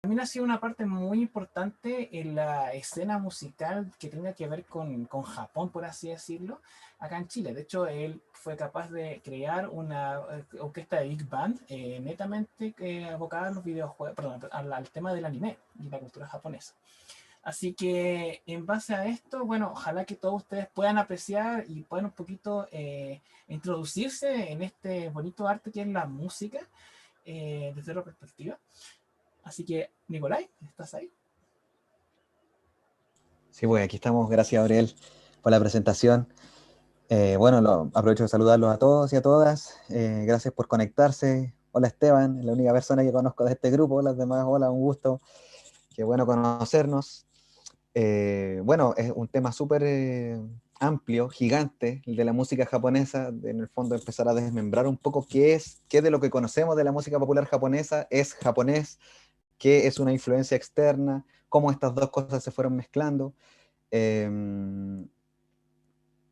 también ha sido una parte muy importante en la escena musical que tenga que ver con Japón, por así decirlo, acá en Chile. De hecho, él fue capaz de crear una orquesta de big band netamente abocada a los videojuegos, perdón, al tema del anime y la cultura japonesa. Así que en base a esto, bueno, ojalá que todos ustedes puedan apreciar y puedan un poquito introducirse en este bonito arte que es la música desde otra perspectiva. Así que, Nicolai, ¿estás ahí? Sí, pues aquí estamos. Gracias, Gabriel, por la presentación. Bueno, aprovecho de saludarlos a todos y a todas. Gracias por conectarse. Hola, Esteban, la única persona que conozco de este grupo. Las demás, hola, un gusto. Qué bueno conocernos. Bueno, es un tema súper amplio, gigante, el de la música japonesa. En el fondo, empezar a desmembrar un poco qué de lo que conocemos de la música popular japonesa es japonés, qué es una influencia externa, cómo estas dos cosas se fueron mezclando. Eh,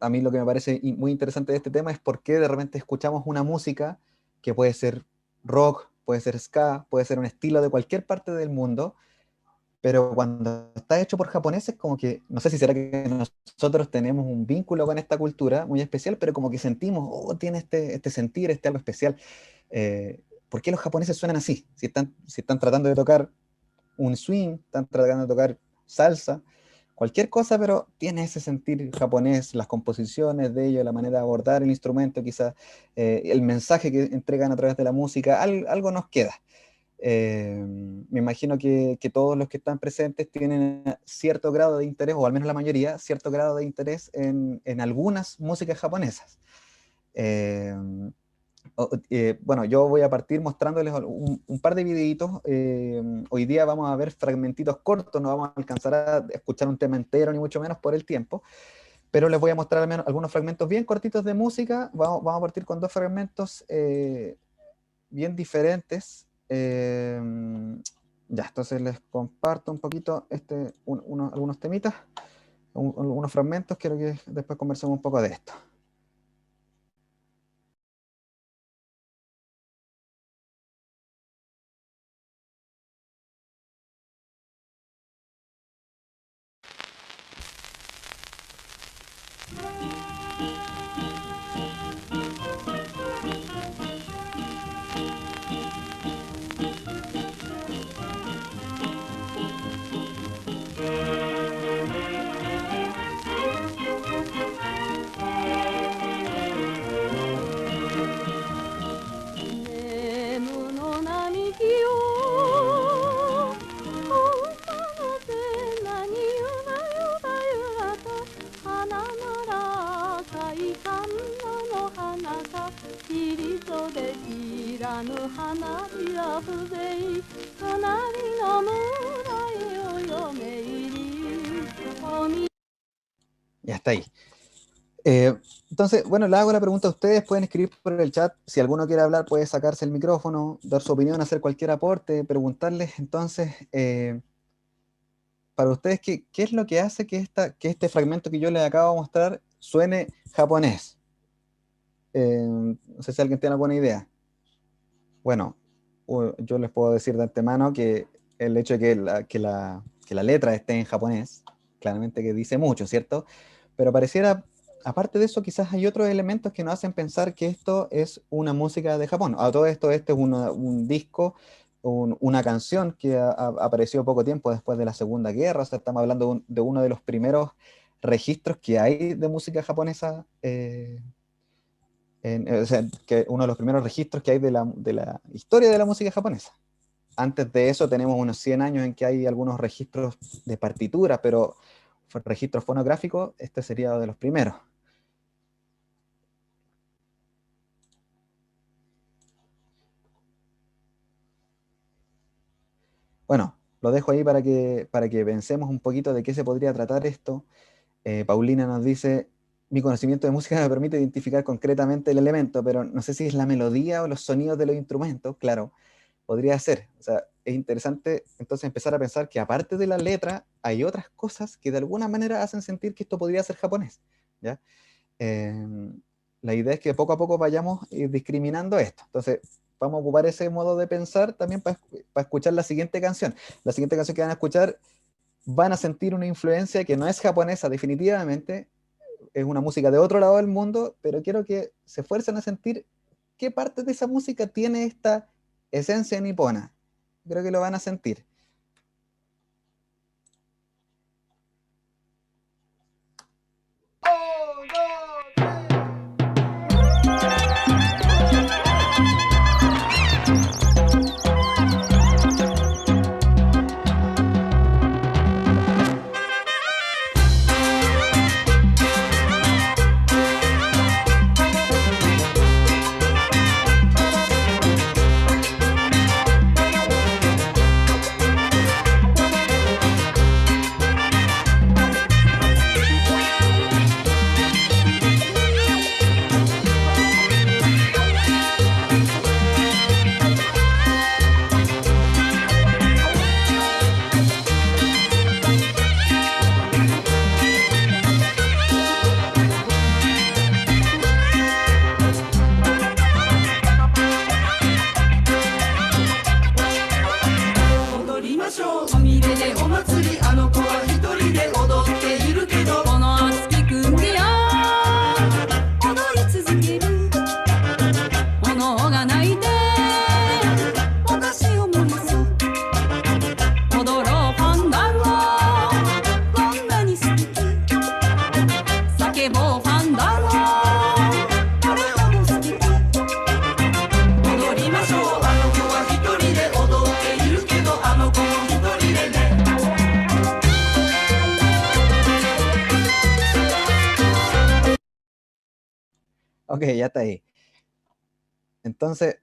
a mí lo que me parece muy interesante de este tema es por qué de repente escuchamos una música que puede ser rock, puede ser ska, puede ser un estilo de cualquier parte del mundo, pero cuando está hecho por japoneses, como que, no sé si será que nosotros tenemos un vínculo con esta cultura muy especial, pero como que sentimos, oh, tiene este sentir, este algo especial. ¿Por qué los japoneses suenan así? Si están tratando de tocar un swing, están tratando de tocar salsa, cualquier cosa, pero tiene ese sentir japonés, las composiciones de ellos, la manera de abordar el instrumento, quizás el mensaje que entregan a través de la música, algo nos queda. Me imagino que todos los que están presentes tienen cierto grado de interés, o al menos la mayoría, cierto grado de interés en algunas músicas japonesas. Eh, bueno, yo voy a partir mostrándoles un par de videitos. Hoy día vamos a ver fragmentitos cortos, no vamos a alcanzar a escuchar un tema entero, ni mucho menos por el tiempo, pero les voy a mostrar al menos algunos fragmentos bien cortitos de música. Vamos a partir con dos fragmentos bien diferentes. Ya, entonces les comparto un poquito algunos temitas, algunos fragmentos. Quiero que después conversemos un poco de esto. Ya está ahí. Entonces, bueno, le hago la pregunta a ustedes, pueden escribir por el chat, si alguno quiere hablar puede sacarse el micrófono, dar su opinión, hacer cualquier aporte, preguntarles entonces, para ustedes, ¿qué es lo que hace que este fragmento que yo les acabo de mostrar suene japonés? No sé si alguien tiene alguna idea. Bueno, yo les puedo decir de antemano que el hecho de que la letra esté en japonés, claramente que dice mucho, ¿cierto? Pero pareciera, aparte de eso, quizás hay otros elementos que nos hacen pensar que esto es una música de Japón. A todo esto, este es un disco, una canción que apareció poco tiempo después de la Segunda Guerra. O sea, estamos hablando de uno de los primeros registros que hay de música japonesa. O sea, que uno de los primeros registros que hay de la historia de la música japonesa. Antes de eso tenemos unos 100 años en que hay algunos registros de partitura, pero registros fonográficos, este sería de los primeros. Bueno, lo dejo ahí para que pensemos un poquito de qué se podría tratar esto. Paulina nos dice, mi conocimiento de música me permite identificar concretamente el elemento, pero no sé si es la melodía o los sonidos de los instrumentos. Claro, podría ser. O sea, es interesante entonces empezar a pensar que aparte de la letra, hay otras cosas que de alguna manera hacen sentir que esto podría ser japonés, ¿ya? Eh, la idea es que poco a poco vayamos discriminando esto. Entonces, vamos a ocupar ese modo de pensar también para escuchar la siguiente canción. La siguiente canción que van a escuchar van a sentir una influencia que no es japonesa definitivamente, es una música de otro lado del mundo, pero quiero que se esfuercen a sentir qué parte de esa música tiene esta esencia nipona. Creo que lo van a sentir. Ok, ya está ahí. Entonces,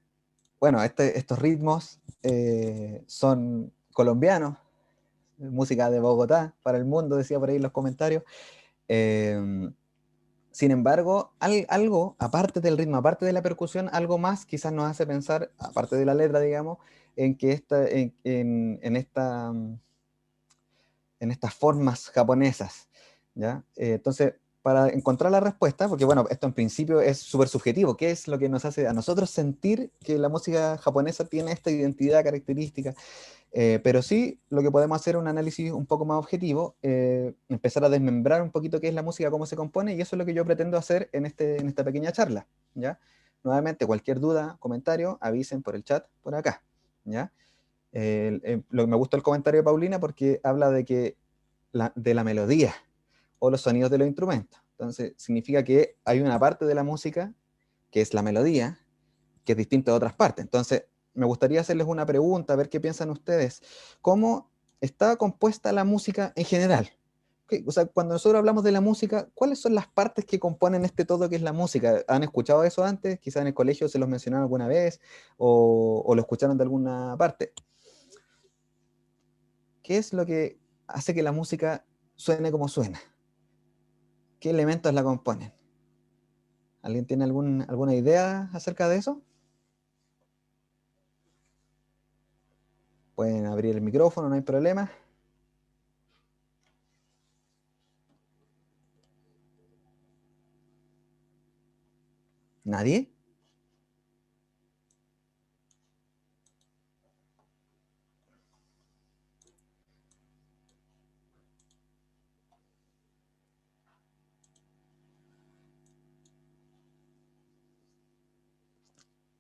bueno, estos ritmos son colombianos, música de Bogotá, para el mundo, decía por ahí en los comentarios. Sin embargo, algo, aparte del ritmo, aparte de la percusión, algo más quizás nos hace pensar, aparte de la letra, digamos, en que en estas formas japonesas, ¿ya? Entonces, para encontrar la respuesta, porque bueno, esto en principio es súper subjetivo, ¿qué es lo que nos hace a nosotros sentir que la música japonesa tiene esta identidad característica? Pero sí, lo que podemos hacer es un análisis un poco más objetivo, empezar a desmembrar un poquito qué es la música, cómo se compone, y eso es lo que yo pretendo hacer en esta pequeña charla, ¿ya? Nuevamente, cualquier duda, comentario, avisen por el chat, por acá, ¿ya? Lo que me gustó el comentario de Paulina porque habla de la melodía o los sonidos de los instrumentos. Entonces, significa que hay una parte de la música que es la melodía, que es distinta de otras partes. Entonces, me gustaría hacerles una pregunta, a ver qué piensan ustedes. ¿Cómo está compuesta la música en general? O sea, cuando nosotros hablamos de la música, ¿cuáles son las partes que componen este todo que es la música? ¿Han escuchado eso antes? Quizás en el colegio se los mencionaron alguna vez o lo escucharon de alguna parte. ¿Qué es lo que hace que la música suene como suena? ¿Qué elementos la componen? ¿Alguien tiene alguna idea acerca de eso? Pueden abrir el micrófono, no hay problema. ¿Nadie?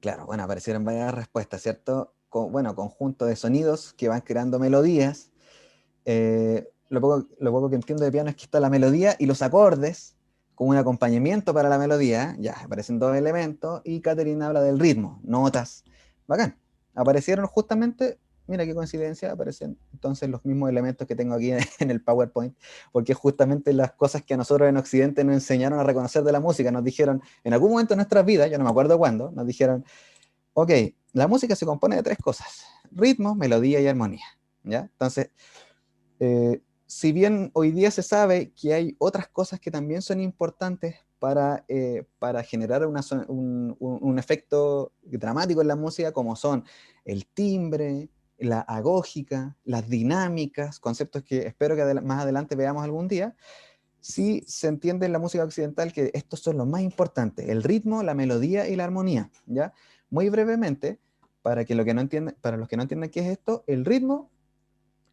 Claro, bueno, aparecieron varias respuestas, ¿cierto? Bueno, conjunto de sonidos que van creando melodías. Lo poco que entiendo de piano es que está la melodía y los acordes como un acompañamiento para la melodía. Ya, aparecen dos elementos y Catherine habla del ritmo, notas. Bacán. Aparecieron justamente, mira qué coincidencia, aparecen entonces los mismos elementos que tengo aquí en el PowerPoint, porque justamente las cosas que a nosotros en Occidente nos enseñaron a reconocer de la música, nos dijeron, en algún momento de nuestras vidas, yo no me acuerdo cuándo, nos dijeron, ok, la música se compone de tres cosas: ritmo, melodía y armonía, ¿ya? Entonces, si bien hoy día se sabe que hay otras cosas que también son importantes para generar un efecto dramático en la música, como son el timbre, la agógica, las dinámicas, conceptos que espero que más adelante veamos algún día, sí se entiende en la música occidental que estos son los más importantes: el ritmo, la melodía y la armonía, ¿ya? Muy brevemente, para los que no entienden qué es esto, el ritmo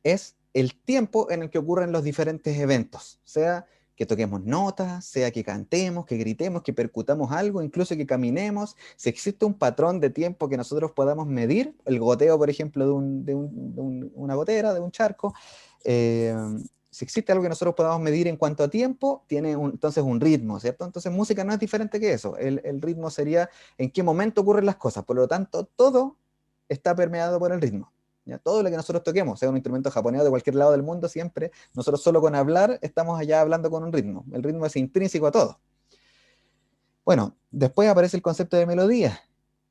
es el tiempo en el que ocurren los diferentes eventos, sea que toquemos notas, sea que cantemos, que gritemos, que percutamos algo, incluso que caminemos. Si existe un patrón de tiempo que nosotros podamos medir, el goteo, por ejemplo, una gotera, de un charco, eh, si existe algo que nosotros podamos medir en cuanto a tiempo, tiene entonces un ritmo, ¿cierto? Entonces música no es diferente que eso. El ritmo sería en qué momento ocurren las cosas. Por lo tanto, todo está permeado por el ritmo. ¿Ya? Todo lo que nosotros toquemos, sea un instrumento japonés o de cualquier lado del mundo, siempre, nosotros solo con hablar estamos allá hablando con un ritmo. El ritmo es intrínseco a todo. Bueno, después aparece el concepto de melodía,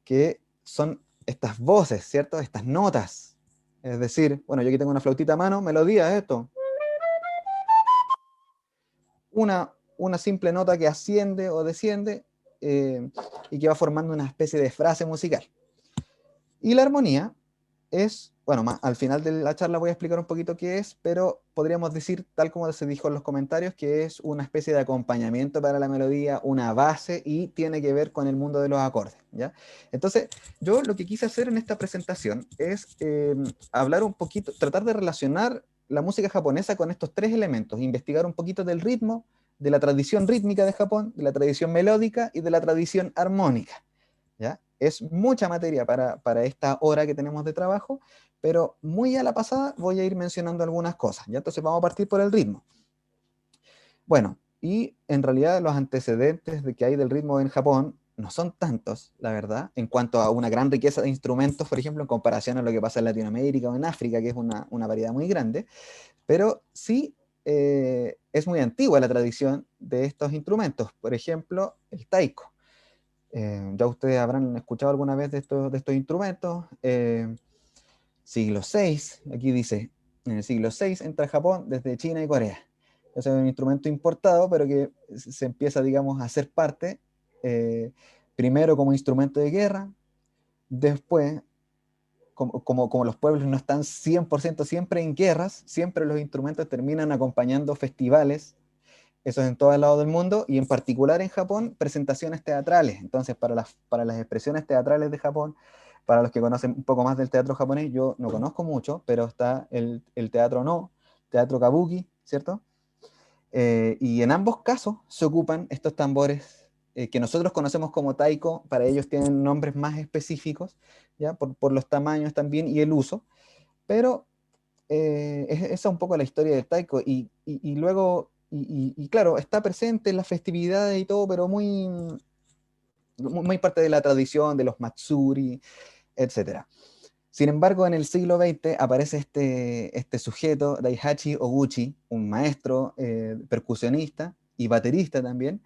que son estas voces, ¿cierto? Estas notas. Es decir, bueno, yo aquí tengo una flautita a mano, melodía es esto. Una simple nota que asciende o desciende y que va formando una especie de frase musical. Y la armonía es, bueno, al final de la charla voy a explicar un poquito qué es, pero podríamos decir, tal como se dijo en los comentarios, que es una especie de acompañamiento para la melodía, una base, y tiene que ver con el mundo de los acordes, ¿ya? Entonces, yo lo que quise hacer en esta presentación es hablar un poquito, tratar de relacionar la música japonesa con estos tres elementos, investigar un poquito del ritmo, de la tradición rítmica de Japón, de la tradición melódica y de la tradición armónica. ¿Ya? Es mucha materia para esta hora que tenemos de trabajo, pero muy a la pasada voy a ir mencionando algunas cosas, ¿ya? Entonces vamos a partir por el ritmo. Bueno, y en realidad los antecedentes de que hay del ritmo en Japón no son tantos, la verdad, en cuanto a una gran riqueza de instrumentos, por ejemplo, en comparación a lo que pasa en Latinoamérica o en África, que es una variedad muy grande, pero sí es muy antigua la tradición de estos instrumentos. Por ejemplo, el taiko. Ya ustedes habrán escuchado alguna vez de estos instrumentos. Siglo VI, aquí dice, en el siglo VI entra a Japón desde China y Corea. Es un instrumento importado, pero que se empieza, digamos, a hacer parte, primero como instrumento de guerra, después, como los pueblos no están 100% siempre en guerras, siempre los instrumentos terminan acompañando festivales. Eso es en todo el lado del mundo, y en particular en Japón, presentaciones teatrales. Entonces, para las expresiones teatrales de Japón, para los que conocen un poco más del teatro japonés, yo no conozco mucho, pero está el teatro no, teatro kabuki, ¿cierto? Y en ambos casos se ocupan estos tambores que nosotros conocemos como taiko. Para ellos tienen nombres más específicos, ¿ya? Por los tamaños también y el uso, pero esa es un poco la historia del taiko, y luego, claro, está presente en las festividades y todo, pero muy parte de la tradición, de los matsuri, etcétera. Sin embargo, en el siglo XX aparece este sujeto, Daihachi Oguchi, un maestro percusionista y baterista también,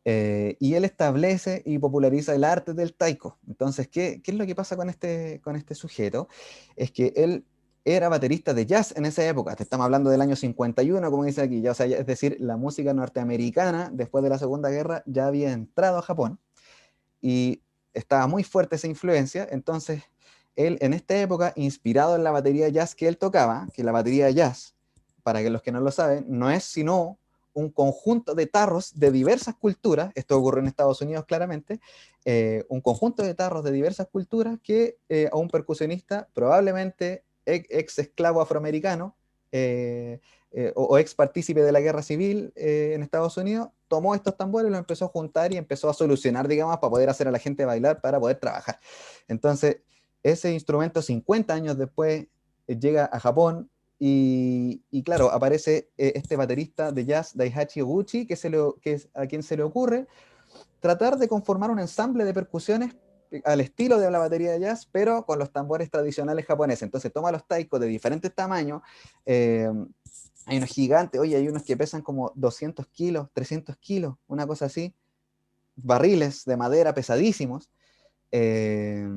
y él establece y populariza el arte del taiko. Entonces, ¿qué es lo que pasa con este sujeto? Es que él era baterista de jazz en esa época. Te estamos hablando del año 51, como dice aquí, ya, o sea, es decir, la música norteamericana después de la Segunda Guerra ya había entrado a Japón y estaba muy fuerte esa influencia. Entonces, él en esta época, inspirado en la batería jazz que él tocaba, que la batería jazz, para que los que no lo saben, no es sino un conjunto de tarros de diversas culturas. Esto ocurre en Estados Unidos claramente, un conjunto de tarros de diversas culturas que a un percusionista, probablemente ex esclavo afroamericano, o ex partícipe de la guerra civil en Estados Unidos, tomó estos tambores, los empezó a juntar y empezó a solucionar, digamos, para poder hacer a la gente bailar, para poder trabajar. Entonces, ese instrumento 50 años después llega a Japón, y claro, aparece este baterista de jazz, Daihachi Oguchi, que es a quien se le ocurre tratar de conformar un ensamble de percusiones al estilo de la batería de jazz, pero con los tambores tradicionales japoneses. Entonces toma los taikos de diferentes tamaños, eh, hay unos gigantes, oye, hay unos que pesan como 200 kilos, 300 kilos, una cosa así, barriles de madera pesadísimos, eh,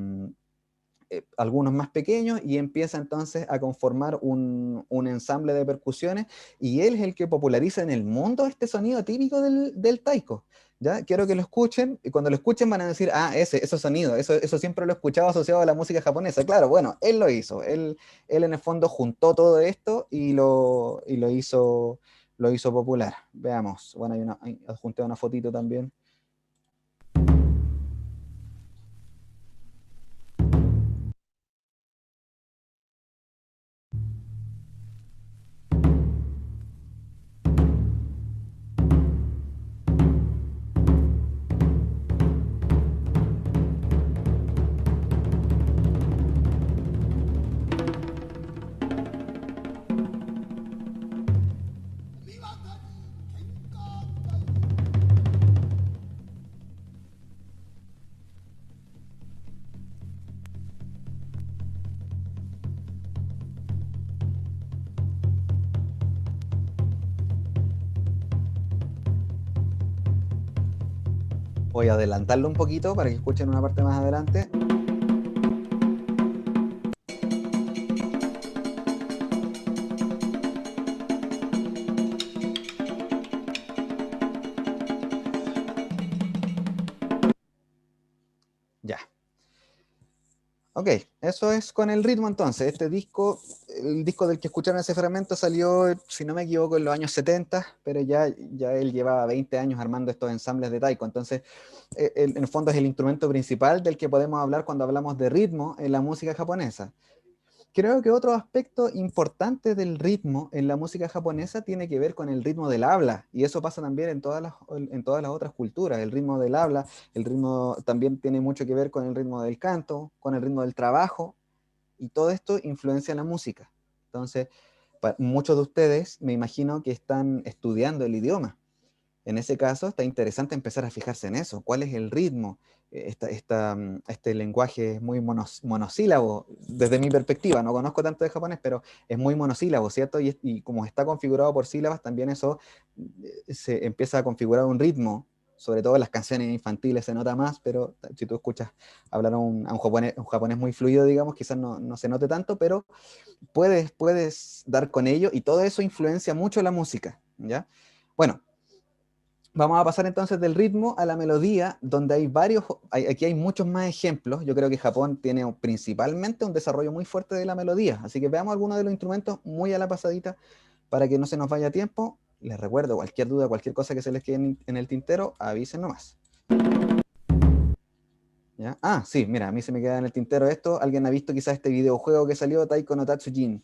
algunos más pequeños, y empieza entonces a conformar un ensamble de percusiones, y él es el que populariza en el mundo este sonido típico del taiko. ¿Ya? Quiero que lo escuchen, y cuando lo escuchen van a decir, ah, ese sonido, eso siempre lo he escuchado asociado a la música japonesa. Claro, bueno, él lo hizo, él en el fondo juntó todo esto y lo hizo popular. Veamos, bueno, adjunté una fotito también. Voy a adelantarlo un poquito para que escuchen una parte más adelante. Ya. Ok, eso es con el ritmo entonces. Este disco, el disco del que escucharon ese fragmento salió, si no me equivoco, en los años 70, pero ya él llevaba 20 años armando estos ensambles de taiko. Entonces, en el fondo es el instrumento principal del que podemos hablar cuando hablamos de ritmo en la música japonesa. Creo que otro aspecto importante del ritmo en la música japonesa tiene que ver con el ritmo del habla, y eso pasa también en todas las otras culturas. El ritmo del habla, el ritmo también tiene mucho que ver con el ritmo del canto, con el ritmo del trabajo, y todo esto influencia la música. Entonces, muchos de ustedes me imagino que están estudiando el idioma. En ese caso, está interesante empezar a fijarse en eso. ¿Cuál es el ritmo? Este lenguaje es muy monosílabo, desde mi perspectiva. No conozco tanto de japonés, pero es muy monosílabo, ¿cierto? Y como está configurado por sílabas, también eso se empieza a configurar un ritmo. Sobre todo en las canciones infantiles se nota más, pero si tú escuchas hablar a un japonés muy fluido, digamos, quizás no se note tanto, pero puedes dar con ello, y todo eso influencia mucho la música, ¿ya? Bueno, vamos a pasar entonces del ritmo a la melodía, donde aquí hay muchos más ejemplos. Yo creo que Japón tiene principalmente un desarrollo muy fuerte de la melodía, así que veamos algunos de los instrumentos muy a la pasadita para que no se nos vaya tiempo. Les recuerdo, cualquier duda, cualquier cosa que se les quede en el tintero, avisen nomás. ¿Ya? Ah, sí, mira, a mí se me queda en el tintero esto. ¿Alguien ha visto quizás este videojuego que salió, Taiko no Tatsujin?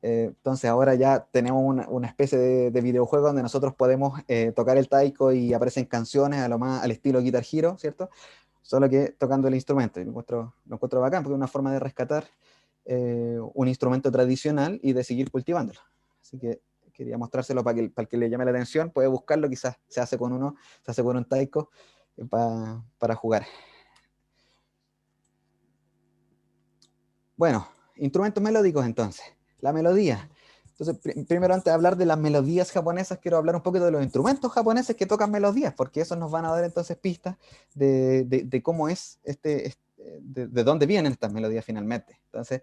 Entonces ahora ya tenemos una especie de videojuego donde nosotros podemos tocar el taiko y aparecen canciones al estilo Guitar Hero, ¿cierto? Solo que tocando el instrumento. Y lo encuentro bacán porque es una forma de rescatar un instrumento tradicional y de seguir cultivándolo. Así que quería mostrárselo para el que le llame la atención. Puede buscarlo, quizás se hace con un taiko para jugar. Bueno, instrumentos melódicos entonces. La melodía. Entonces, primero antes de hablar de las melodías japonesas, quiero hablar un poquito de los instrumentos japoneses que tocan melodías, porque esos nos van a dar entonces pistas de cómo es de dónde vienen estas melodías finalmente. Entonces,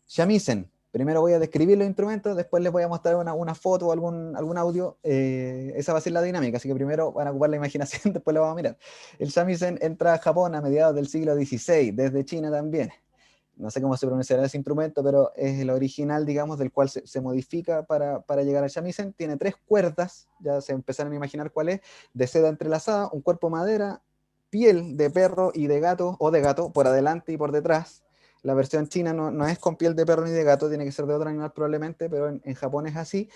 shamisen. Primero voy a describir los instrumentos, después les voy a mostrar una foto o algún audio. Esa va a ser la dinámica, así que primero van a ocupar la imaginación, después lo vamos a mirar. El shamisen entra a Japón a mediados del siglo XVI, desde China también. No sé cómo se pronunciará ese instrumento, pero es el original, digamos, del cual se modifica para llegar al shamisen. Tiene 3 cuerdas, ya se empezaron a imaginar cuál es, de seda entrelazada, un cuerpo madera, piel de perro y de gato, o de gato, por adelante y por detrás. La versión china no es con piel de perro ni de gato, tiene que ser de otro animal probablemente, pero en Japón es así.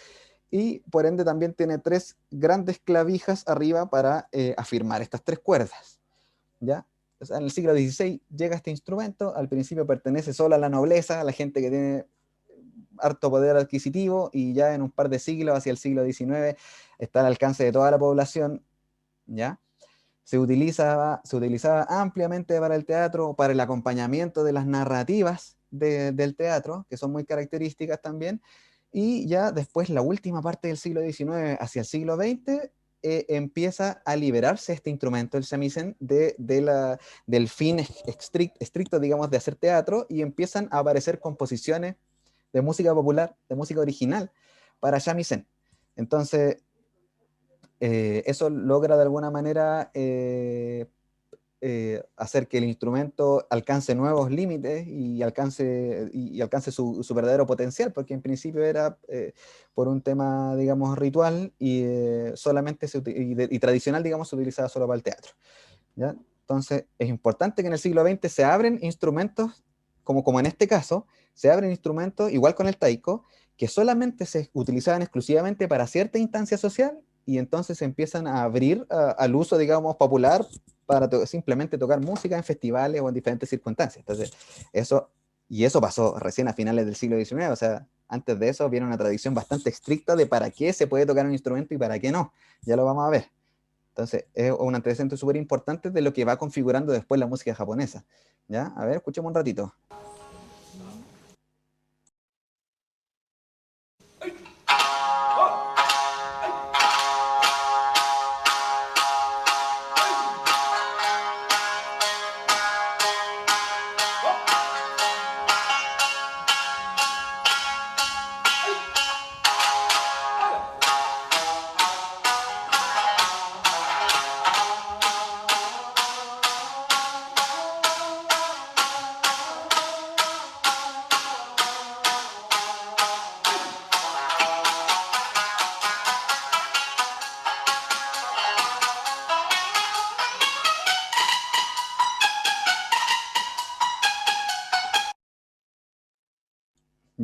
Y por ende también tiene 3 grandes clavijas arriba para afirmar estas 3 cuerdas, ¿ya? O sea, en el siglo XVI llega este instrumento, al principio pertenece solo a la nobleza, a la gente que tiene harto poder adquisitivo, y ya en un par de siglos, hacia el siglo XIX, está al alcance de toda la población, ¿ya? Se utilizaba ampliamente para el teatro, para el acompañamiento de las narrativas del teatro, que son muy características también, y ya después, la última parte del siglo XIX hacia el siglo XX, empieza a liberarse este instrumento, el shamisen, del fin estricto, digamos, de hacer teatro, y empiezan a aparecer composiciones de música popular, de música original, para shamisen. Entonces, eso logra de alguna manera hacer que el instrumento alcance nuevos límites y alcance su verdadero potencial, porque en principio era por un tema, digamos, ritual, y solamente y tradicional, digamos, se utilizaba solo para el teatro, ¿ya? Entonces es importante que en el siglo XX se abren instrumentos, como en este caso, se abren instrumentos, igual con el taiko, que solamente se utilizaban exclusivamente para cierta instancia social, y entonces se empiezan a abrir al uso, digamos, popular, para simplemente tocar música en festivales o en diferentes circunstancias. Entonces, eso pasó recién a finales del siglo XIX, o sea, antes de eso viene una tradición bastante estricta de para qué se puede tocar un instrumento y para qué no. Ya lo vamos a ver. Entonces, es un antecedente súper importante de lo que va configurando después la música japonesa. ¿Ya? A ver, escuchemos un ratito.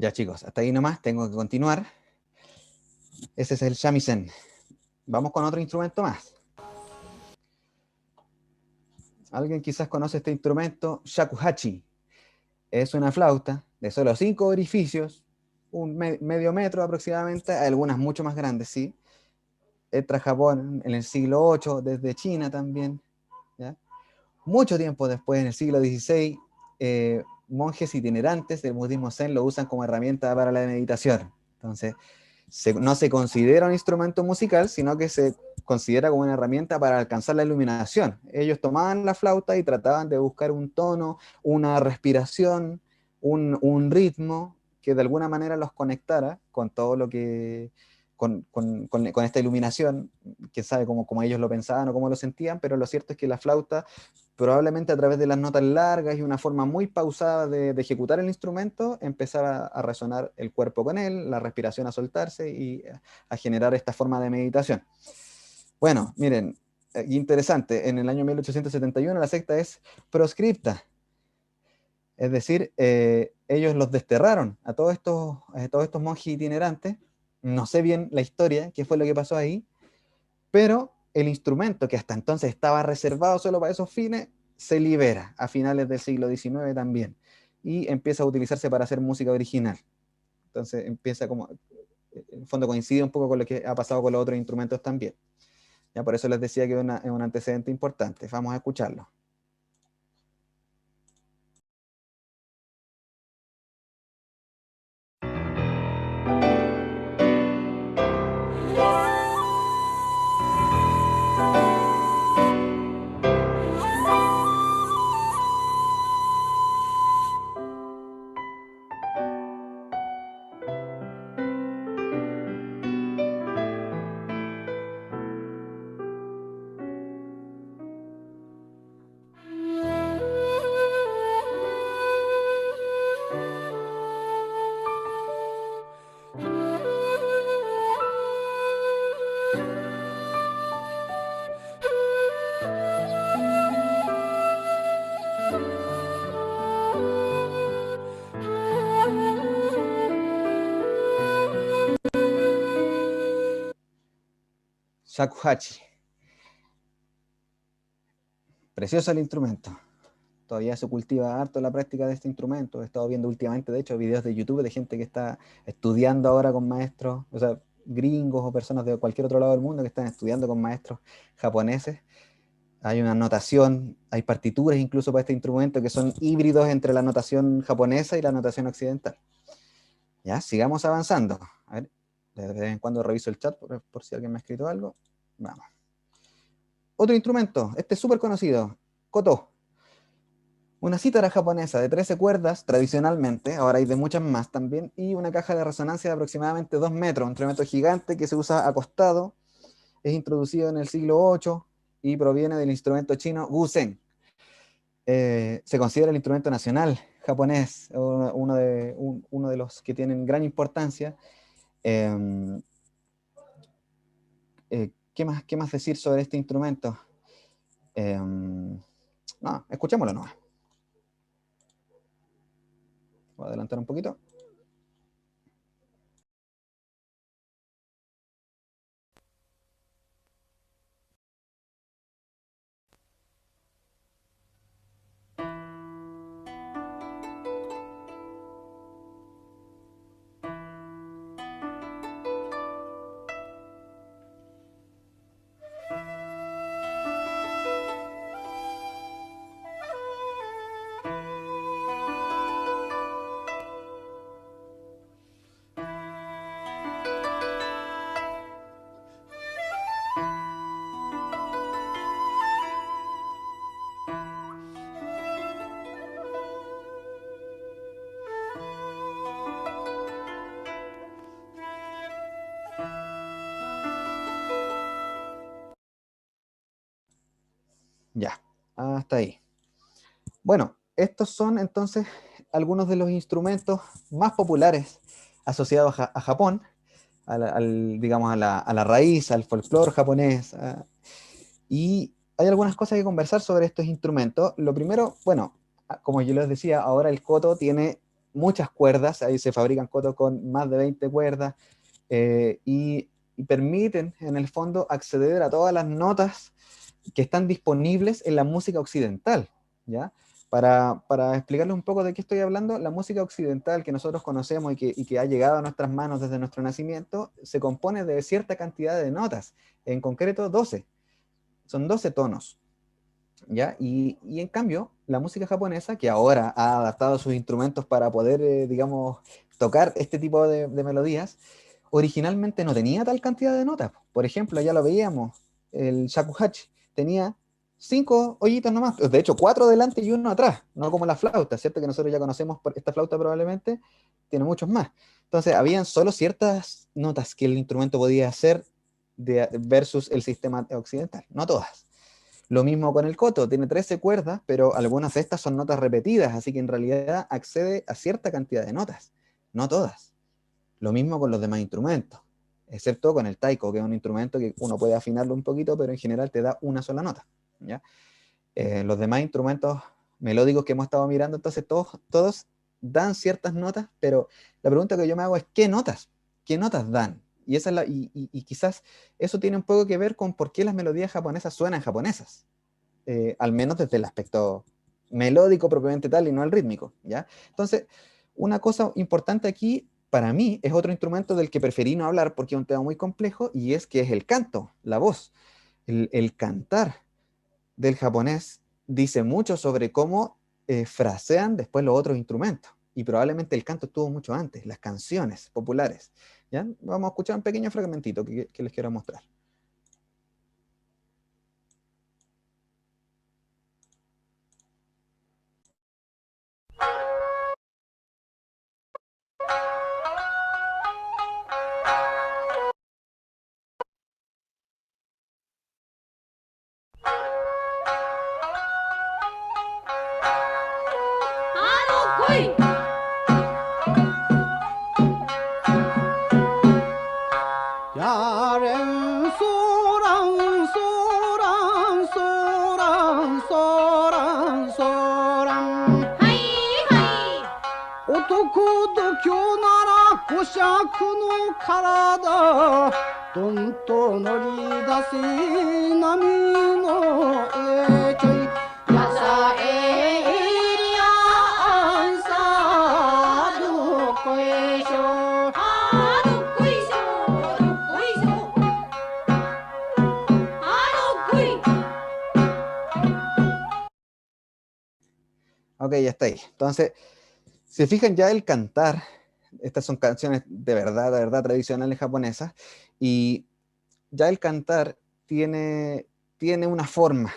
Ya chicos, hasta ahí nomás, tengo que continuar. Ese es el shamisen. Vamos con otro instrumento más. Alguien quizás conoce este instrumento, shakuhachi. Es una flauta de solo 5 orificios, medio metro aproximadamente, hay algunas mucho más grandes, sí. Entra a Japón en el siglo VIII, desde China también. ¿Ya? Mucho tiempo después, en el siglo XVI, monjes itinerantes del budismo zen lo usan como herramienta para la meditación. Entonces, no se considera un instrumento musical, sino que se considera como una herramienta para alcanzar la iluminación. Ellos tomaban la flauta y trataban de buscar un tono, una respiración, un ritmo que de alguna manera los conectara con todo lo que, con esta iluminación, quién sabe cómo ellos lo pensaban o cómo lo sentían, pero lo cierto es que la flauta, probablemente a través de las notas largas y una forma muy pausada de ejecutar el instrumento, empezaba a resonar el cuerpo con él, la respiración a soltarse y a generar esta forma de meditación. Bueno, miren, interesante, en el año 1871 la secta es proscripta, es decir, ellos los desterraron a todos estos monjes itinerantes. No sé bien la historia, qué fue lo que pasó ahí, pero el instrumento que hasta entonces estaba reservado solo para esos fines, se libera a finales del siglo XIX también, y empieza a utilizarse para hacer música original. Entonces empieza como, en el fondo coincide un poco con lo que ha pasado con los otros instrumentos también. Ya por eso les decía que es un antecedente importante. Vamos a escucharlo. Shakuhachi. Precioso el instrumento. Todavía se cultiva harto la práctica de este instrumento. He estado viendo últimamente, de hecho, videos de YouTube de gente que está estudiando ahora con maestros, o sea, gringos o personas de cualquier otro lado del mundo que están estudiando con maestros japoneses. Hay una notación, hay partituras incluso para este instrumento que son híbridos entre la notación japonesa y la notación occidental. Ya, sigamos avanzando. A ver, de vez en cuando reviso el chat por si alguien me ha escrito algo. Vamos. Otro instrumento, este es súper conocido, koto. Una cítara japonesa de 13 cuerdas, tradicionalmente, ahora hay de muchas más también, y una caja de resonancia de aproximadamente 2 metros, un instrumento gigante que se usa acostado, es introducido en el siglo VIII y proviene del instrumento chino gusen. Se considera el instrumento nacional japonés, uno de los que tienen gran importancia. Eh, qué más decir sobre este instrumento? No, escuchémoslo nomás. Voy a adelantar un poquito. Ya, hasta ahí. Bueno, estos son entonces algunos de los instrumentos más populares asociados a Japón, digamos a la raíz, al folclore japonés. Y hay algunas cosas que conversar sobre estos instrumentos. Lo primero, bueno, como yo les decía, ahora el koto tiene muchas cuerdas, ahí se fabrican koto con más de 20 cuerdas, y permiten en el fondo acceder a todas las notas que están disponibles en la música occidental, ¿ya? Para explicarles un poco de qué estoy hablando, la música occidental que nosotros conocemos y que ha llegado a nuestras manos desde nuestro nacimiento, se compone de cierta cantidad de notas, en concreto 12, son 12 tonos, ¿ya? Y en cambio, la música japonesa, que ahora ha adaptado sus instrumentos para poder, digamos, tocar este tipo de melodías, originalmente no tenía tal cantidad de notas. Por ejemplo, ya lo veíamos, el shakuhachi tenía 5 hoyitos nomás, de hecho 4 delante y uno atrás, no como la flauta, ¿cierto? Que nosotros ya conocemos, esta flauta probablemente tiene muchos más. Entonces, habían solo ciertas notas que el instrumento podía hacer versus el sistema occidental, no todas. Lo mismo con el koto, tiene 13 cuerdas, pero algunas de estas son notas repetidas, así que en realidad accede a cierta cantidad de notas, no todas. Lo mismo con los demás instrumentos, excepto con el taiko, que es un instrumento que uno puede afinarlo un poquito, pero en general te da una sola nota, ¿ya? Los demás instrumentos melódicos que hemos estado mirando, entonces todos dan ciertas notas, pero la pregunta que yo me hago es, ¿qué notas? ¿Qué notas dan? Y, esa es y quizás eso tiene un poco que ver con por qué las melodías japonesas suenan japonesas, al menos desde el aspecto melódico propiamente tal y no el rítmico, ¿ya? Entonces, una cosa importante aquí, para mí, es otro instrumento del que preferí no hablar porque es un tema muy complejo, y es que es el canto, la voz. El cantar del japonés dice mucho sobre cómo frasean después los otros instrumentos. Y probablemente el canto estuvo mucho antes, las canciones populares, ¿ya? Vamos a escuchar un pequeño fragmentito que les quiero mostrar. やれんそらんそらんそらんそらんそらんはいはい男度胸なら五尺の体どんと乗り出せ波の上ちょいやさえりやんさどこへしょどこへしょどこへしょどこへ Ok, ya está ahí. Entonces, se fijan ya el cantar, estas son canciones de verdad tradicionales japonesas, y ya el cantar tiene una forma,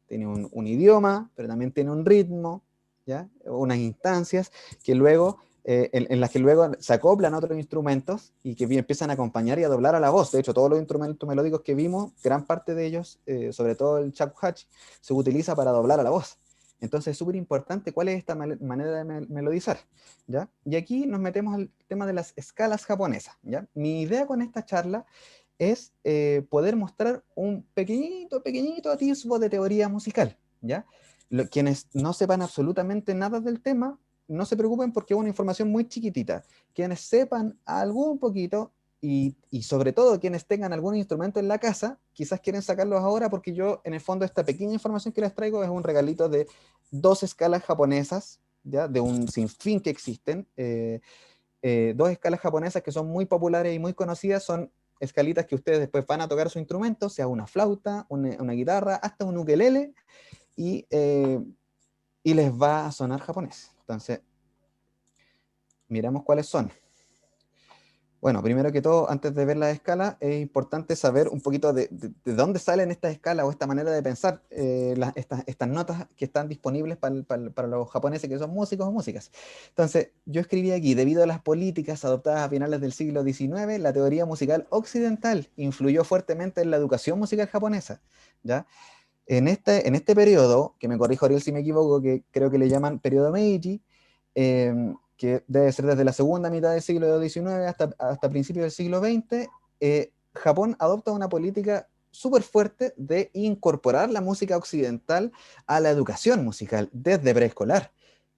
tiene un idioma, pero también tiene un ritmo, ¿ya? Unas instancias que luego, en las que luego se acoplan otros instrumentos y que empiezan a acompañar y a doblar a la voz. De hecho, todos los instrumentos melódicos que vimos, gran parte de ellos, sobre todo el shakuhachi, se utiliza para doblar a la voz. Entonces es súper importante cuál es esta manera de melodizar, ¿ya? Y aquí nos metemos al tema de las escalas japonesas, ¿ya? Mi idea con esta charla es poder mostrar un pequeñito atisbo de teoría musical, ¿ya? Quienes no sepan absolutamente nada del tema, no se preocupen porque es una información muy chiquitita. Quienes sepan algún poquito, y sobre todo quienes tengan algún instrumento en la casa, quizás quieren sacarlos ahora porque yo, en el fondo, esta pequeña información que les traigo es un regalito de 2 escalas japonesas, ¿ya? De un sinfín que existen. 2 escalas japonesas que son muy populares y muy conocidas, son escalitas que ustedes después van a tocar su instrumento, sea una flauta, una guitarra, hasta un ukelele, y, y les va a sonar japonés. Entonces, miramos cuáles son. Bueno, primero que todo, antes de ver la escala, es importante saber un poquito de dónde salen estas escalas o esta manera de pensar, estas notas que están disponibles para los japoneses que son músicos o músicas. Entonces, yo escribí aquí, debido a las políticas adoptadas a finales del siglo XIX, la teoría musical occidental influyó fuertemente en la educación musical japonesa, ¿ya? En este periodo, que me corrijo Ariel si me equivoco, que creo que le llaman periodo Meiji, que debe ser desde la segunda mitad del siglo XIX hasta principios del siglo XX, Japón adopta una política súper fuerte de incorporar la música occidental a la educación musical desde preescolar,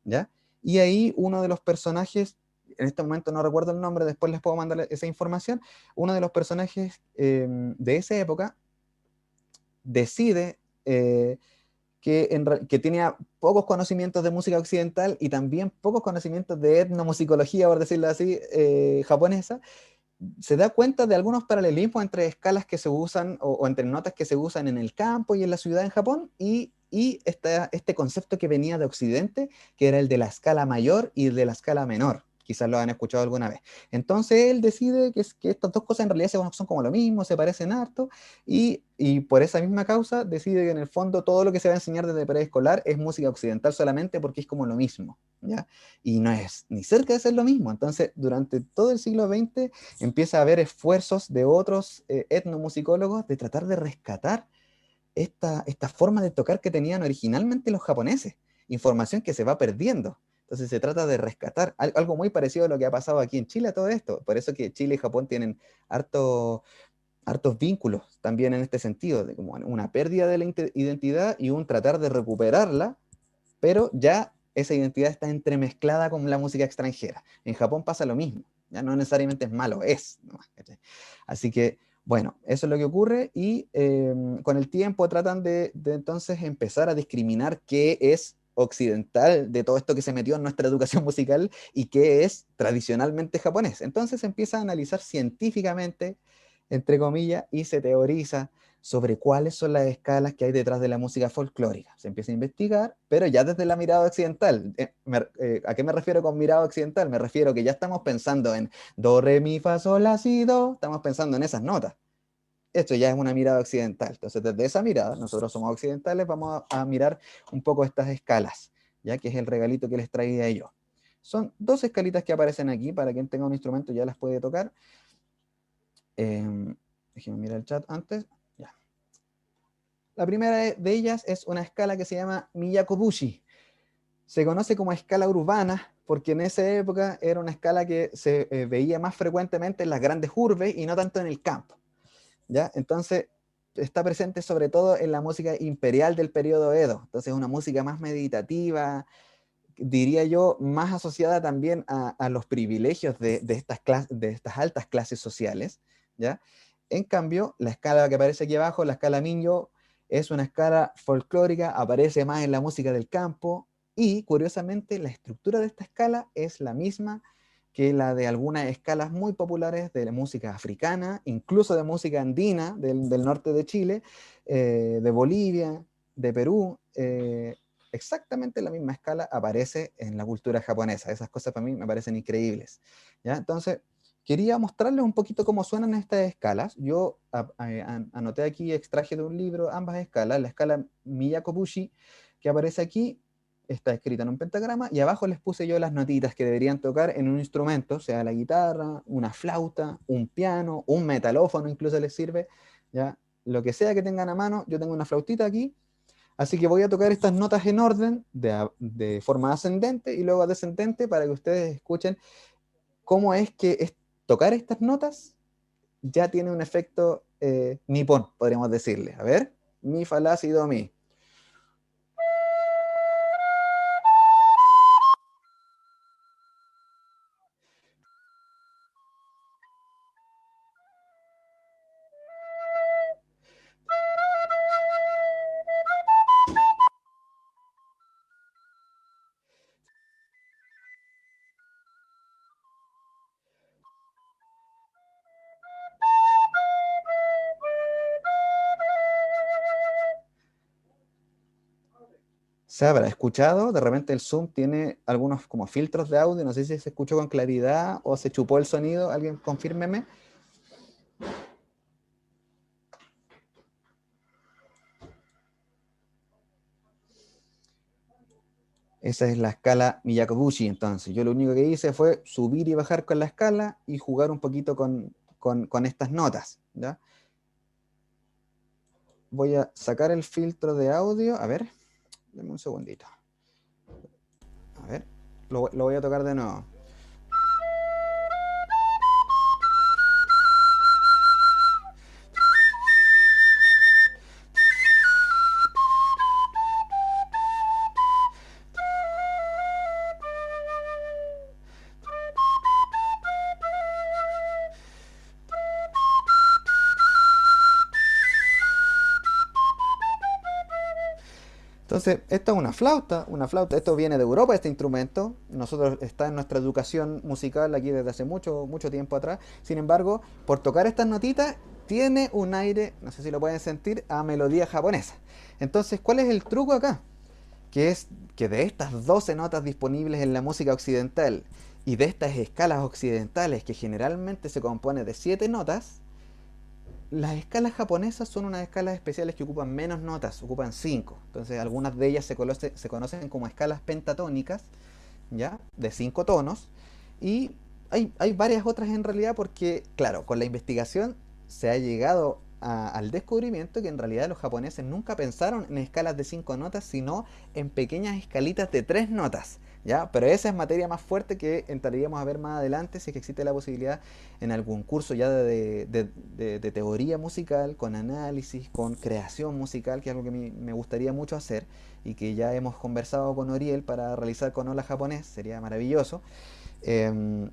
¿ya? y ahí uno de los personajes, en este momento no recuerdo el nombre, después les puedo mandar esa información, uno de los personajes de esa época decide que tenía pocos conocimientos de música occidental y también pocos conocimientos de etnomusicología, por decirlo así, japonesa. Se da cuenta de algunos paralelismos entre escalas que se usan o entre notas que se usan en el campo y en la ciudad en Japón y este concepto que venía de Occidente, que era el de la escala mayor y el de la escala menor. Quizás lo han escuchado alguna vez. Entonces él decide que estas dos cosas en realidad son como lo mismo, se parecen harto, y por esa misma causa decide que en el fondo todo lo que se va a enseñar desde preescolar es música occidental solamente porque es como lo mismo, ¿ya? Y no es ni cerca de ser lo mismo. Entonces, durante todo el siglo XX empieza a haber esfuerzos de otros etnomusicólogos de tratar de rescatar esta forma de tocar que tenían originalmente los japoneses, información que se va perdiendo. Entonces se trata de rescatar algo muy parecido a lo que ha pasado aquí en Chile a todo esto. Por eso que Chile y Japón tienen hartos vínculos también en este sentido, de como una pérdida de la identidad y un tratar de recuperarla, pero ya esa identidad está entremezclada con la música extranjera. En Japón pasa lo mismo, ya no necesariamente es malo, es nomás, ¿cachai? Así que, bueno, eso es lo que ocurre y con el tiempo tratan de entonces empezar a discriminar qué es occidental de todo esto que se metió en nuestra educación musical y qué es tradicionalmente japonés. Entonces se empieza a analizar científicamente, entre comillas, y se teoriza sobre cuáles son las escalas que hay detrás de la música folclórica. Se empieza a investigar, pero ya desde la mirada occidental. ¿A qué me refiero con mirada occidental? Me refiero que ya estamos pensando en do, re, mi, fa, sol, la, si, do, estamos pensando en esas notas. Esto ya es una mirada occidental. Entonces, desde esa mirada, nosotros somos occidentales, vamos a mirar un poco estas escalas, ya que es el regalito que les traía yo. Son dos escalitas que aparecen aquí, para quien tenga un instrumento ya las puede tocar. Déjenme mirar el chat antes. Ya. La primera de ellas es una escala que se llama Miyakobushi. Se conoce como escala urbana porque en esa época era una escala que se veía más frecuentemente en las grandes urbes y no tanto en el campo, ¿ya? Entonces está presente sobre todo en la música imperial del periodo Edo. Entonces es una música más meditativa, diría yo, más asociada también a los privilegios de estas altas clases sociales, ¿ya? En cambio, la escala que aparece aquí abajo, la escala Minyo, es una escala folclórica, aparece más en la música del campo y, curiosamente, la estructura de esta escala es la misma que la de algunas escalas muy populares de la música africana, incluso de música andina del norte de Chile, de Bolivia, de Perú. Exactamente la misma escala aparece en la cultura japonesa. Esas cosas para mí me parecen increíbles, ¿ya? Entonces, quería mostrarles un poquito cómo suenan estas escalas. Yo anoté aquí, extraje de un libro ambas escalas. La escala Miyakobushi, que aparece aquí, está escrita en un pentagrama, y abajo les puse yo las notitas que deberían tocar en un instrumento, sea la guitarra, una flauta, un piano, un metalófono incluso les sirve, ¿ya? Lo que sea que tengan a mano. Yo tengo una flautita aquí, así que voy a tocar estas notas en orden, de forma ascendente y luego descendente, para que ustedes escuchen cómo es que tocar estas notas ya tiene un efecto nipón, podríamos decirle. A ver, mi, fa, la, si, do, mi. ¿Se habrá escuchado? De repente el Zoom tiene algunos como filtros de audio, no sé si se escuchó con claridad o se chupó el sonido, alguien confírmeme. Esa es la escala Miyakobushi, entonces. Yo lo único que hice fue subir y bajar con la escala y jugar un poquito con estas notas, ¿ya? Voy a sacar el filtro de audio, a ver, dame un segundito. A ver, lo voy a tocar de nuevo. Entonces, esta es una flauta, esto viene de Europa, este instrumento, nosotros está en nuestra educación musical aquí desde hace mucho, mucho tiempo atrás, sin embargo, por tocar estas notitas, tiene un aire, no sé si lo pueden sentir, a melodía japonesa. Entonces, ¿cuál es el truco acá? Que es que de estas 12 notas disponibles en la música occidental y de estas escalas occidentales que generalmente se compone de 7 notas, las escalas japonesas son unas escalas especiales que ocupan menos notas, ocupan 5. Entonces algunas de ellas se conocen como escalas pentatónicas, ¿ya? De 5 tonos. Y hay varias otras en realidad porque, claro, con la investigación se ha llegado al descubrimiento que en realidad los japoneses nunca pensaron en escalas de 5 notas, sino en pequeñas escalitas de 3 notas. ¿Ya? Pero esa es materia más fuerte que entraríamos a ver más adelante si es que existe la posibilidad en algún curso ya de teoría musical, con análisis, con creación musical, que es algo que me gustaría mucho hacer y que ya hemos conversado con Oriel para realizar con Hola Japonés, sería maravilloso. Em,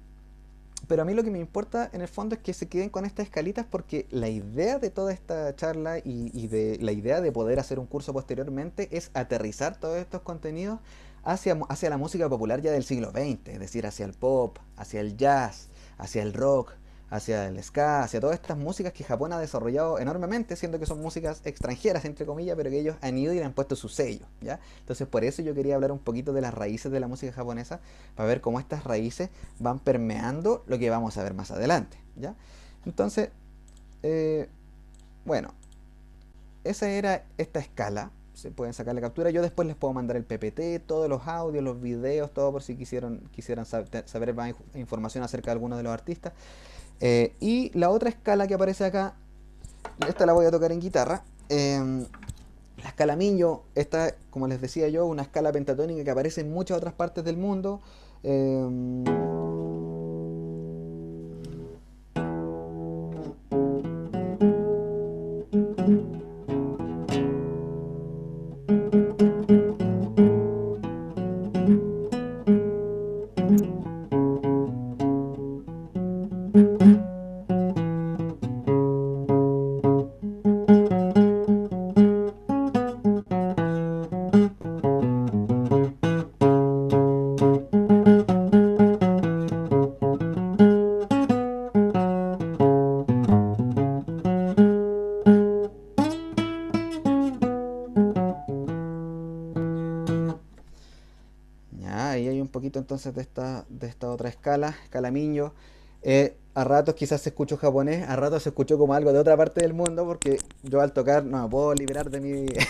pero a mí lo que me importa en el fondo es que se queden con estas escalitas porque la idea de toda esta charla y de la idea de poder hacer un curso posteriormente es aterrizar todos estos contenidos hacia la música popular ya del siglo XX, es decir, hacia el pop, hacia el jazz, hacia el rock, hacia el ska, hacia todas estas músicas que Japón ha desarrollado enormemente, siendo que son músicas extranjeras, entre comillas, pero que ellos han ido y le han puesto su sello, ¿ya? Entonces por eso yo quería hablar un poquito de las raíces de la música japonesa, para ver cómo estas raíces van permeando lo que vamos a ver más adelante, ¿ya? Entonces, bueno, esa era esta escala. Se pueden sacar la captura. Yo después les puedo mandar el PPT, todos los audios, los videos, todo por si quisieran saber más información acerca de algunos de los artistas. Y la otra escala que aparece acá, esta la voy a tocar en guitarra. La escala Minyo, esta, como les decía yo, una escala pentatónica que aparece en muchas otras partes del mundo. Ya, ahí hay un poquito entonces de esta otra escala Minyo. A ratos quizás se escuchó japonés, a ratos se escuchó como algo de otra parte del mundo, porque yo al tocar no me puedo liberar de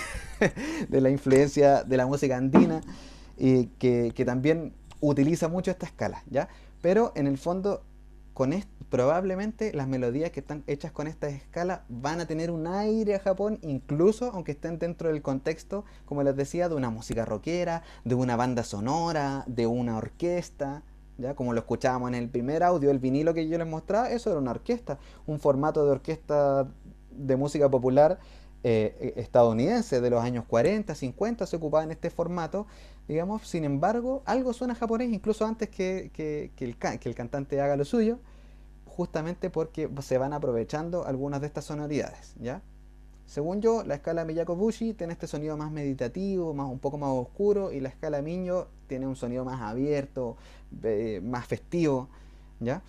de la influencia de la música andina, y que también utiliza mucho esta escala, ¿ya? Pero en el fondo, probablemente las melodías que están hechas con esta escala van a tener un aire a Japón, incluso aunque estén dentro del contexto, como les decía, de una música rockera, de una banda sonora, de una orquesta, ¿ya? Como lo escuchábamos en el primer audio, el vinilo que yo les mostraba, eso era una orquesta, un formato de orquesta de música popular estadounidense de los años 40, 50, se ocupaba en este formato, digamos. Sin embargo, algo suena japonés incluso antes que el cantante haga lo suyo, justamente porque se van aprovechando algunas de estas sonoridades, ¿ya? Según yo, la escala Miyako-Bushi tiene este sonido más meditativo, un poco más oscuro, y la escala Minyo tiene un sonido más abierto, más festivo, ¿ya?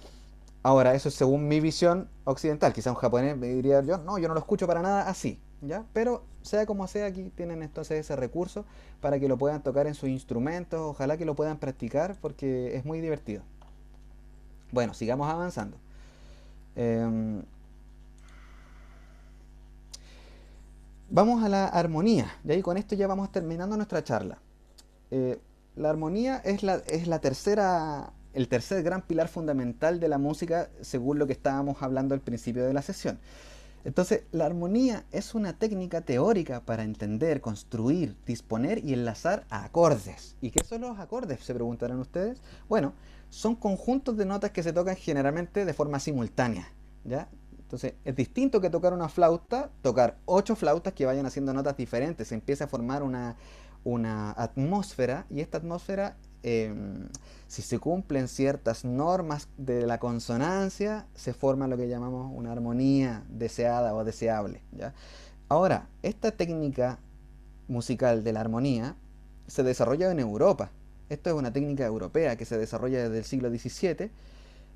Ahora, eso es según mi visión occidental. Quizá un japonés me diría yo, no, yo no lo escucho para nada así, ¿ya? Pero sea como sea, aquí tienen entonces ese recurso para que lo puedan tocar en sus instrumentos, ojalá que lo puedan practicar porque es muy divertido. Bueno, sigamos avanzando. Vamos a la armonía, y ahí con esto ya vamos terminando nuestra charla. La armonía es el tercer gran pilar fundamental de la música, según lo que estábamos hablando al principio de la sesión. Entonces, la armonía es una técnica teórica para entender, construir, disponer y enlazar acordes. ¿Y qué son los acordes?, se preguntarán ustedes. Bueno, son conjuntos de notas que se tocan generalmente de forma simultánea, ¿ya? Entonces, es distinto que tocar una flauta, tocar 8 flautas que vayan haciendo notas diferentes. Se empieza a formar una atmósfera, y esta atmósfera, si se cumplen ciertas normas de la consonancia, se forma lo que llamamos una armonía deseada o deseable, ¿ya? Ahora, esta técnica musical de la armonía se desarrolla en Europa. Esto es una técnica europea que se desarrolla desde el siglo XVII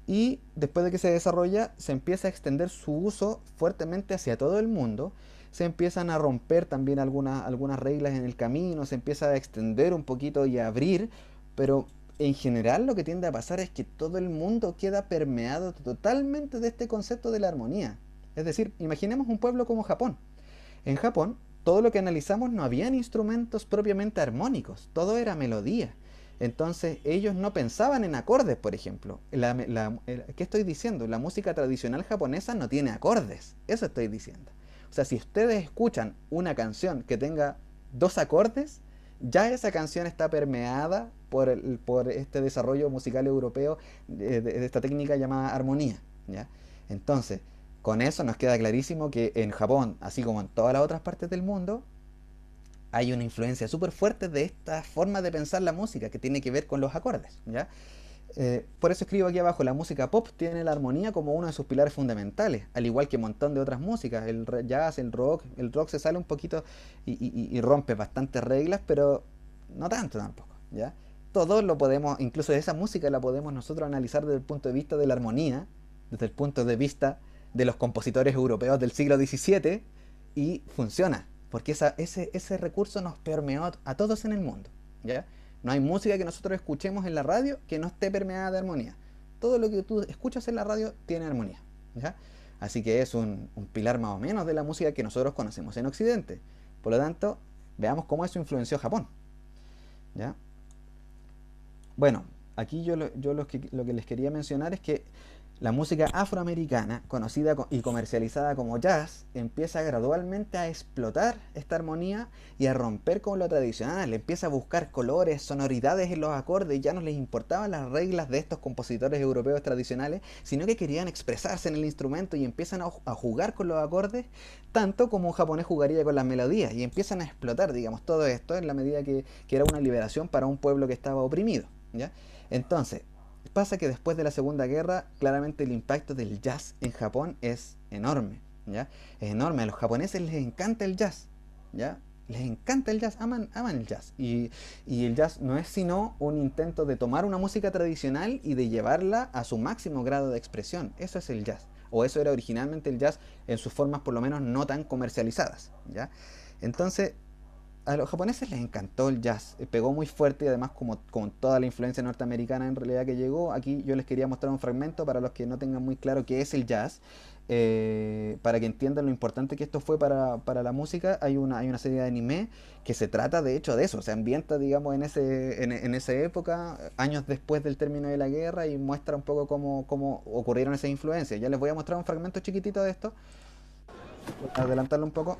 y después de que se desarrolla se empieza a extender su uso fuertemente hacia todo el mundo. Se empiezan a romper también algunas reglas en el camino, se empieza a extender un poquito y a abrir, pero en general lo que tiende a pasar es que todo el mundo queda permeado totalmente de este concepto de la armonía. Es decir, imaginemos un pueblo como Japón. En Japón, todo lo que analizamos no habían instrumentos propiamente armónicos, todo era melodía. Entonces ellos no pensaban en acordes, por ejemplo. ¿Qué estoy diciendo? La música tradicional japonesa no tiene acordes, eso estoy diciendo. O sea, si ustedes escuchan una canción que tenga 2 acordes, ya esa canción está permeada por este desarrollo musical europeo de esta técnica llamada armonía, ¿ya? Entonces, con eso nos queda clarísimo que en Japón, así como en todas las otras partes del mundo, hay una influencia súper fuerte de esta forma de pensar la música que tiene que ver con los acordes, ¿ya? Por eso escribo aquí abajo, la música pop tiene la armonía como uno de sus pilares fundamentales, al igual que un montón de otras músicas, el jazz, el rock se sale un poquito y rompe bastantes reglas, pero no tanto tampoco, ¿ya? Todo lo podemos, incluso esa música la podemos nosotros analizar desde el punto de vista de la armonía, desde el punto de vista de los compositores europeos del siglo XVII, y funciona, porque ese recurso nos permeó a todos en el mundo, ¿ya? No hay música que nosotros escuchemos en la radio que no esté permeada de armonía. Todo lo que tú escuchas en la radio tiene armonía, ¿ya? Así que es un pilar más o menos de la música que nosotros conocemos en Occidente. Por lo tanto, veamos cómo eso influenció a Japón, ¿ya? Bueno, aquí lo que les quería mencionar es que la música afroamericana, conocida y comercializada como jazz, empieza gradualmente a explotar esta armonía y a romper con lo tradicional. Empieza a buscar colores, sonoridades en los acordes, y ya no les importaban las reglas de estos compositores europeos tradicionales, sino que querían expresarse en el instrumento y empiezan a jugar con los acordes, tanto como un japonés jugaría con las melodías, y empiezan a explotar, digamos, todo esto en la medida que era una liberación para un pueblo que estaba oprimido, ¿ya? Entonces, pasa que después de la Segunda Guerra, claramente el impacto del jazz en Japón es enorme, ¿ya? Es enorme, a los japoneses les encanta el jazz, ¿ya? Les encanta el jazz, aman el jazz. Y el jazz no es sino un intento de tomar una música tradicional y de llevarla a su máximo grado de expresión. Eso es el jazz, o eso era originalmente el jazz en sus formas por lo menos no tan comercializadas, ¿ya? Entonces, a los japoneses les encantó el jazz, pegó muy fuerte, y además como toda la influencia norteamericana en realidad que llegó, aquí yo les quería mostrar un fragmento para los que no tengan muy claro qué es el jazz, para que entiendan lo importante que esto fue para la música. Hay una serie de anime que se trata de hecho de eso, se ambienta, digamos, en esa época, años después del término de la guerra, y muestra un poco cómo ocurrieron esas influencias. Ya les voy a mostrar un fragmento chiquitito de esto, voy a adelantarlo un poco.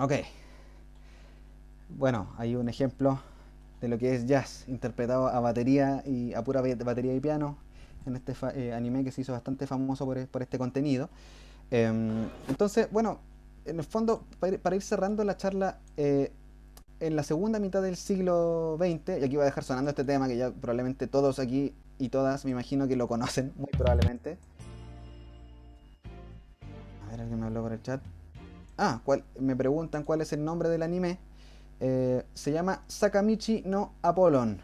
Ok, bueno, hay un ejemplo de lo que es jazz interpretado a batería y a pura batería y piano en este anime que se hizo bastante famoso por este contenido. Entonces, bueno, en el fondo, para ir cerrando la charla, en la segunda mitad del siglo XX, y aquí voy a dejar sonando este tema que ya probablemente todos aquí y todas me imagino que lo conocen muy probablemente. A alguien me habló por el chat. Me preguntan cuál es el nombre del anime. Se llama Sakamichi no Apollon.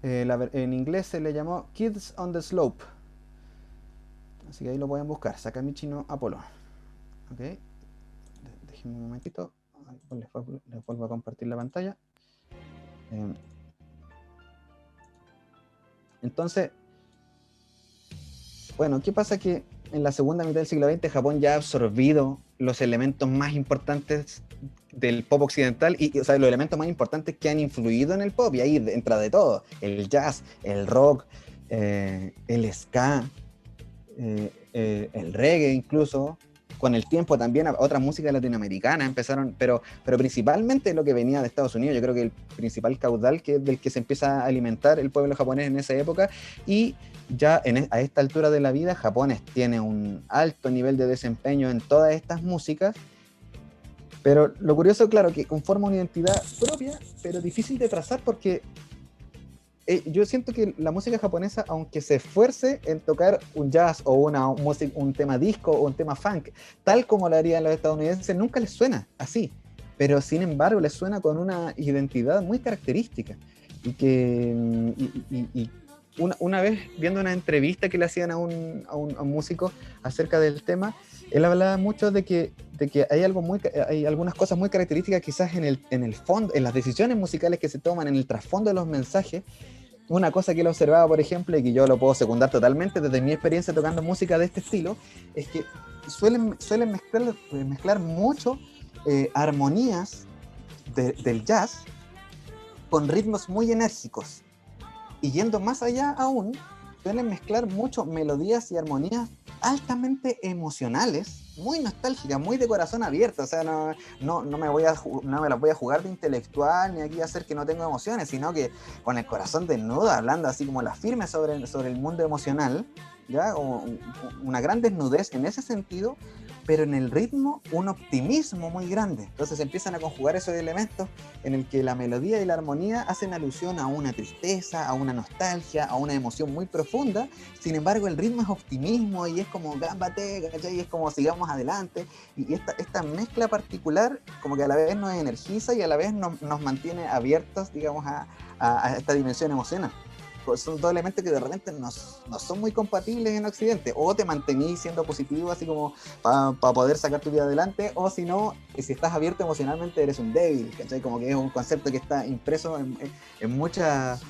En inglés se le llamó Kids on the Slope. Así que ahí lo pueden buscar. Sakamichi no Apollon. Ok. Déjenme un momentito. Les vuelvo a compartir la pantalla. Entonces, bueno, ¿qué pasa? Que en la segunda mitad del siglo XX Japón ya ha absorbido los elementos más importantes del pop occidental o sea, los elementos más importantes que han influido en el pop, y ahí entra de todo: el jazz, el rock, el ska, el reggae incluso. Con el tiempo también otras músicas latinoamericanas empezaron, pero principalmente lo que venía de Estados Unidos. Yo creo que el principal caudal del que se empieza a alimentar el pueblo japonés en esa época, y ya a esta altura de la vida Japón tiene un alto nivel de desempeño en todas estas músicas, pero lo curioso, claro, que conforma una identidad propia, pero difícil de trazar, porque yo siento que la música japonesa, aunque se esfuerce en tocar un jazz o un tema disco o un tema funk, tal como lo harían los estadounidenses, nunca les suena así. Pero sin embargo les suena con una identidad muy característica. Y que una vez viendo una entrevista que le hacían a un músico acerca del tema, él hablaba mucho de que hay algunas cosas muy características quizás en el fondo, en las decisiones musicales que se toman, en el trasfondo de los mensajes. Una cosa que él observaba, por ejemplo, y que yo lo puedo secundar totalmente desde mi experiencia tocando música de este estilo, es que suelen mezclar mucho armonías del jazz con ritmos muy enérgicos. Y yendo más allá aún, suelen mezclar mucho melodías y armonías altamente emocionales, muy nostálgicas, muy de corazón abierto. O sea, no me las voy a jugar de intelectual ni aquí a hacer que no tengo emociones, sino que con el corazón desnudo, hablando así como la firme sobre el mundo emocional, ¿ya? Una gran desnudez en ese sentido, pero en el ritmo un optimismo muy grande. Entonces empiezan a conjugar esos elementos en el que la melodía y la armonía hacen alusión a una tristeza, a una nostalgia, a una emoción muy profunda. Sin embargo, el ritmo es optimismo y es como gámbate, ¿cachai? Y es como sigamos adelante. Y esta mezcla particular como que a la vez nos energiza y a la vez nos mantiene abiertos, digamos, a esta dimensión emocional. Son dos elementos que de repente no son muy compatibles en Occidente. O te mantenís siendo positivo así como para poder sacar tu vida adelante, o si no, si estás abierto emocionalmente eres un débil, ¿cachai? Como que es un concepto que está impreso en muchos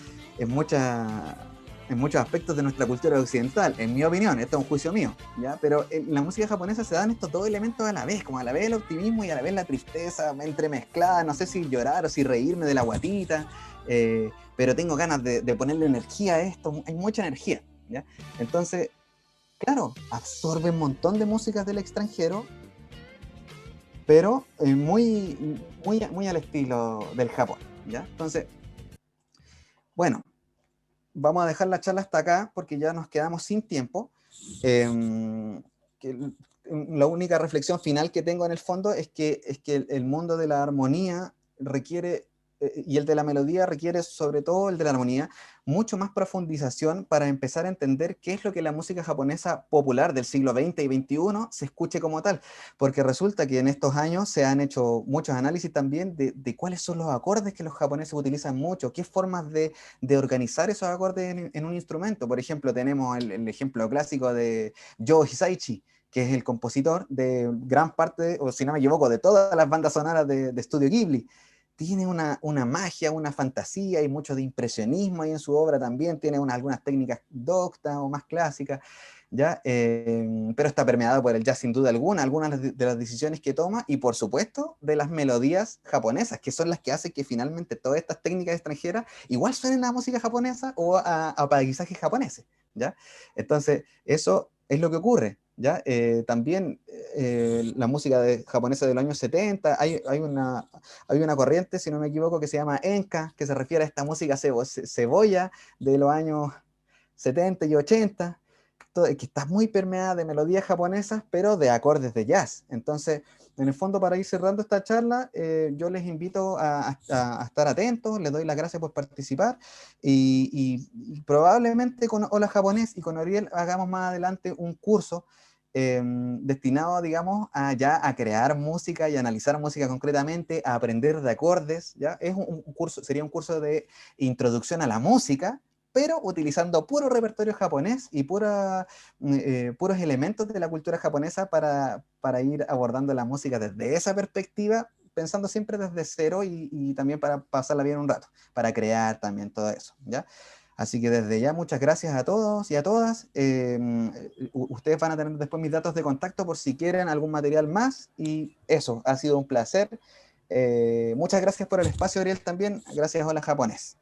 aspectos de nuestra cultura occidental, en mi opinión. Esto es un juicio mío, ¿ya? Pero en la música japonesa se dan estos dos elementos a la vez, como a la vez el optimismo y a la vez la tristeza entremezclada. No sé si llorar o si reírme de la guatita, pero tengo ganas de ponerle energía a esto. Hay mucha energía, ¿ya? Entonces, claro, absorbe un montón de músicas del extranjero, pero muy, muy, muy al estilo del Japón, ¿ya? Entonces, bueno, vamos a dejar la charla hasta acá porque ya nos quedamos sin tiempo. La única reflexión final que tengo en el fondo es que el mundo de la armonía requiere, y el de la melodía requiere, sobre todo el de la armonía, mucho más profundización para empezar a entender qué es lo que la música japonesa popular del siglo XX y XXI se escuche como tal, porque resulta que en estos años se han hecho muchos análisis también de cuáles son los acordes que los japoneses utilizan mucho, qué formas de organizar esos acordes en un instrumento. Por ejemplo, tenemos el ejemplo clásico de Joe Hisaishi, que es el compositor de gran parte, o si no me equivoco, de todas las bandas sonoras de Estudio Ghibli. Tiene una magia, una fantasía y mucho de impresionismo ahí en su obra también. Tiene algunas técnicas doctas o más clásicas, ¿ya? Pero está permeado por el jazz sin duda algunas de las decisiones que toma, y por supuesto de las melodías japonesas, que son las que hacen que finalmente todas estas técnicas extranjeras igual suenen a música japonesa o a paisajes japoneses, ¿ya? Entonces, eso es lo que ocurre, ¿ya? También la música japonesa de los años 70, hay una corriente, si no me equivoco, que se llama Enka, que se refiere a esta música cebolla de los años 70 y 80, que está muy permeada de melodías japonesas, pero de acordes de jazz. Entonces, en el fondo, para ir cerrando esta charla, yo les invito a estar atentos, les doy las gracias por participar, y probablemente con Hola Japonés y con Oriel hagamos más adelante un curso destinado, digamos, a crear música y analizar música concretamente, a aprender de acordes, ¿ya? Es un curso, sería un curso de introducción a la música, pero utilizando puro repertorio japonés y puros elementos de la cultura japonesa para ir abordando la música desde esa perspectiva, pensando siempre desde cero y también para pasarla bien un rato, para crear también todo eso, ¿ya? Así que desde ya muchas gracias a todos y a todas. Ustedes van a tener después mis datos de contacto por si quieren algún material más. Y eso, ha sido un placer. Muchas gracias por el espacio, Ariel, también. Gracias, Hola Japonés.